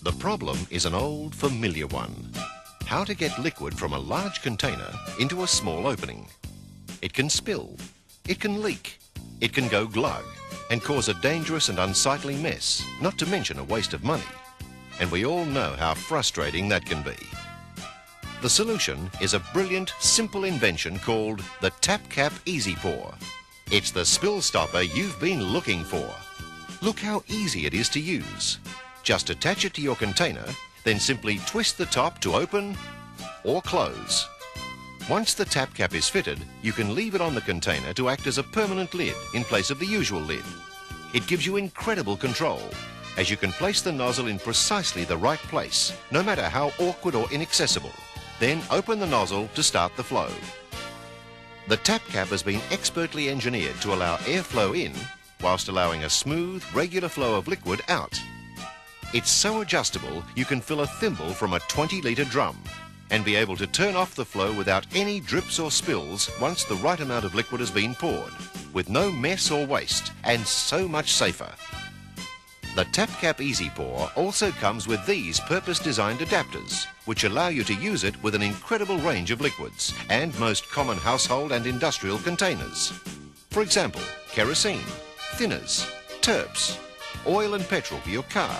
The problem is an old, familiar one. How to get liquid from a large container into a small opening. It can spill, it can leak, it can go glug and cause a dangerous and unsightly mess, not to mention a waste of money. And we all know how frustrating that can be. The solution is a brilliant, simple invention called the Tap Cap Easy Pour. It's the spill stopper you've been looking for. Look how easy it is to use. Just attach it to your container, then simply twist the top to open or close. Once the tap cap is fitted, you can leave it on the container to act as a permanent lid in place of the usual lid. It gives you incredible control, as you can place the nozzle in precisely the right place, no matter how awkward or inaccessible. Then open the nozzle to start the flow. The tap cap has been expertly engineered to allow airflow in, whilst allowing a smooth, regular flow of liquid out. It's so adjustable you can fill a thimble from a 20-litre drum and be able to turn off the flow without any drips or spills once the right amount of liquid has been poured, with no mess or waste, and so much safer. The Tap Cap Easy Pour also comes with these purpose-designed adapters, which allow you to use it with an incredible range of liquids and most common household and industrial containers. For example, kerosene, thinners, terps, oil and petrol for your car,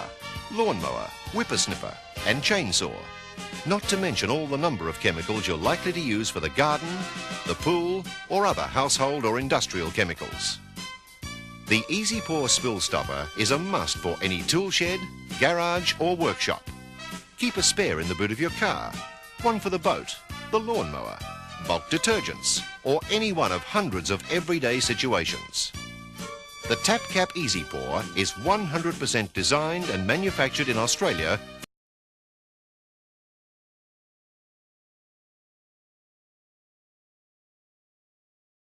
lawnmower, whippersnipper and chainsaw. Not to mention all the number of chemicals you're likely to use for the garden, the pool or other household or industrial chemicals. The Easy Pour Spill Stopper is a must for any tool shed, garage or workshop. Keep a spare in the boot of your car, one for the boat, the lawnmower, bulk detergents or any one of hundreds of everyday situations. The Tap Cap Easy Pour is 100% designed and manufactured in Australia